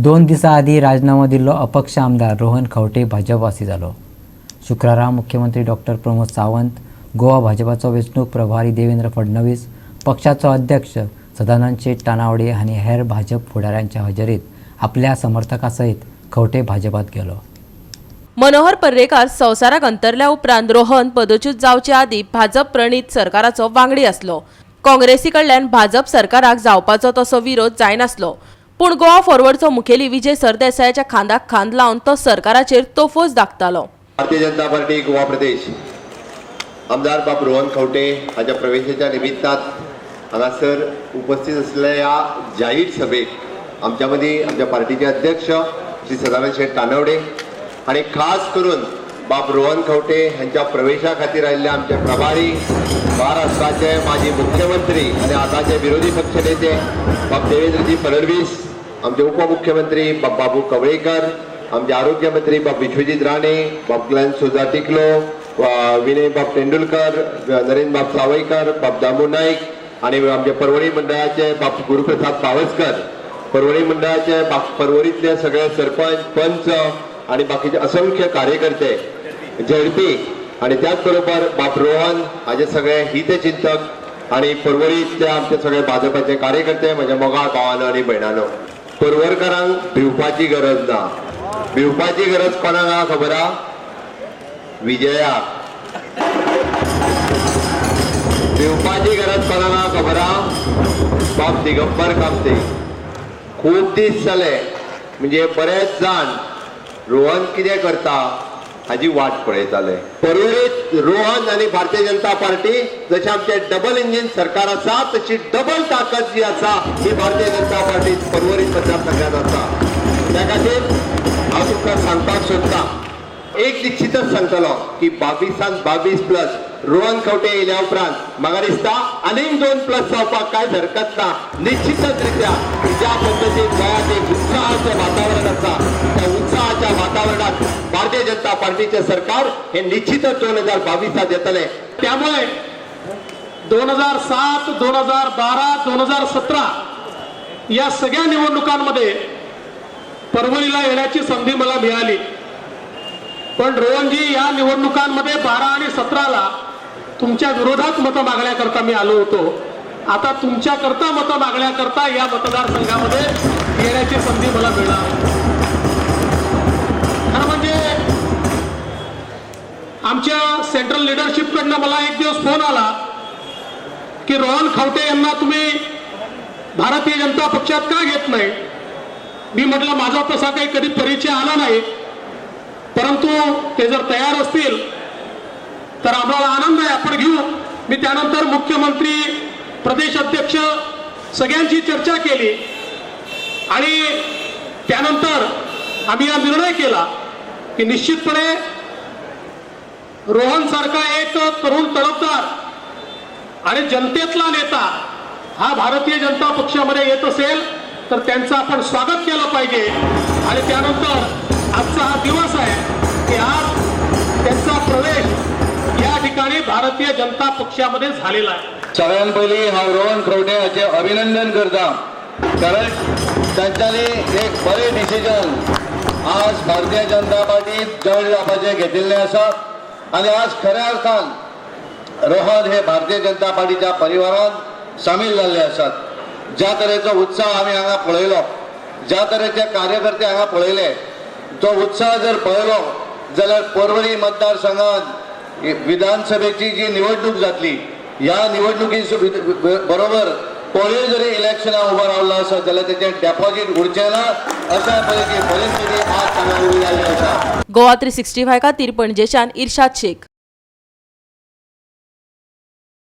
2 दिसां आदी राजीनामो दिल्लो अपक्ष आमदार रोहन खंवटे भाजपवासी जालो। शुक्रारा मुख्यमंत्री डॉक्टर प्रमोद सावंत, गोवा भाजपाचो वेंचणूक प्रभारी देवेंद्र फडणवीस, पक्षाचो अध्यक्ष सदानंद शेट तानावडे हांणी हेर भाजप फुडाऱ्यांच्या हजेरीत आपल्या समर्थकां सयत खंवटे भाजपात गेलो। मनोहर पर्रेकार संवसाराक अंतरल्या उपरांत रोहन पदच्यूत जावचे आदी भाजप प्रणीत सरकाराचो वांगडी आसलो। काँग्रेसी कडल्यान भाजप सरकाराक जावपाचो तसो विरोध जायनासलो, पूण गोवा फॉरवर्डचो मुखेली विजय सरदेसायाच्या खांदाक खांद लावन तो सरकाराचेर तोफोस दाखतालो। भारतीय जनता पार्टी गोवा प्रदेश आमदार बाब रोहन खंवटे हाच्या प्रवेशाच्या निमित्तान हांगासर उपस्थित असलेल्या ह्या जाहीर सभेक आमच्या मदीं आमच्या पार्टीचे अध्यक्ष श्री सदानंद शेट तानावडे आणि खास करून बाब रोहन खंवटे हांच्या प्रवेशा खातीर आयिल्ले आमचे प्रभारी महाराष्ट्राचे माजी मुख्यमंत्री आणि आताचे विरोधी पक्षनेते बाब देवेंद्रजी फडणवीस, आमचे उपमुख्यमंत्री बाब बाबू कवळेकर, आमचे आरोग्य मंत्री बाब विश्वजीत राणे, बाब ग्लेन सुजा टिकलो, विनय बाब तेंडुलकर, नरेंद्र बाब सावयकर, बाब दामू नाईक आणि आमचे परवरी मंडळाचे बाब गुरुप्रसाद पावसकर, परवरी मंडळाचे परवरीतले सगळे सरपंच, पंच आणि बाकीचे असंख्य कार्यकर्ते, झेडपी आणि त्याचबरोबर बाब रोहन हाचे सगळे हितचिंतक आणि परवरीतले आमचे सगळे भाजपाचे कार्यकर्ते, म्हज्या मोगाळ भावांनो आणि भयणांनो, परवरकरांक भिवपाची गरज ना। भिवपाची गरज कोणाक हा खबर हा? विजयाक। भिवपाची गरज कोणाक हा खबर हा? बाब दिगंबर कामते। खूब दीस जाले म्हणजे बरेच जाण रोहन कितें करता हाची वाट पळयताले। परवरीत रोहन आणि भारतीय जनता पार्टी जशें आमचे डबल इंजिन सरकार आसा तशी डबल ताकद जी आसा ही भारतीय जनता पार्टी परवरीत मतदारसंघात आसा। त्या खातीर हांव तुमकां सांगपाक सोदतां, एक निश्चितच सांगतलो की 22+22 रोहन खंवटे येयल्या उपरांत म्हाका दिसता आनीक 2+ जावपाक कांयच हरकत ना। निश्चितच रित्या ज्या पद्दतीन गोंयांत एक उत्साहाचें वातावरण आसा त्या उत्साहाच्या वातावरणात भारतीय जनता पार्टीचे सरकार हे निश्चितच 2022 येतले। त्यामुळे 2007, 2012, 2017 या सगळ्या निवडणुकांमध्ये परभणीला येण्याची संधी मला मिळाली, पण रोहनजी या निवडणुकांमध्ये 12 आणि 17ला तुमच्या विरोधात मतं मागण्याकरता मी आलो होतो। आता तुमच्या करता मतं मागण्याकरता या मतदारसंघामध्ये येण्याची संधी मला मिळणार। खरं म्हणजे आमच्या सेंट्रल लीडरशिप कडनं मला एक दिवस फोन आला की रोहन खंवटे यांना तुम्ही भारतीय जनता पक्षात का घेत नाही? मी म्हटलं माझा तसा काही कधी परिचय आला नाही, परंतु ते जर तयार असतील तर आम्हाला आनंद आहे, आपण घेऊ। मी त्यानंतर मुख्यमंत्री, प्रदेश अध्यक्ष सगळ्यांची चर्चा केली आणि त्यानंतर आम्ही हा निर्णय केला की निश्चितपणे रोहन सारखा एक तरुण तडफदार आणि जनतेतला नेता हा भारतीय जनता पक्षामध्ये येत असेल तर त्यांचं आपण स्वागत केलं पाहिजे। आणि त्यानंतर आजचा हा दिवस आहे की आज त्यांचा प्रवेश या ठिकाणी भारतीय जनता पक्षामध्ये झालेला आहे। सगळ्यात पयलीं हांव रोहन खंवटे हाचें अभिनंदन करता, कारण तांच्यांनी एक बरें डिसिजन आज भारतीय जनता पार्टीत जॉयन जावपाचें घेतिल्लें आसा आनी आज खऱ्या अर्थान रोहन हे भारतीय जनता पार्टीच्या परिवारांत सामील जाल्ले आसात। ज्या तरेचो उत्साह आमी हांगा पळयलो, ज्या तरेचे कार्यकर्ते हांगा पळयले, तो उत्साह जर पळयलो जाल्यार परवरी मतदारसंघात विधानसभेची जी निवडणूक जातली ह्या निवडणुकी बरोबर कोणूय जरी इलेक्शनाक उबो रावल्लो आसत जाल्यार तेचें डेपॉझिट उरचें ना अशा तरेची परिस्थिती आज हांगा उबी जाल्ली आसा। गोवा 365 खातीर पणजेच्यान इर्शाद शेख।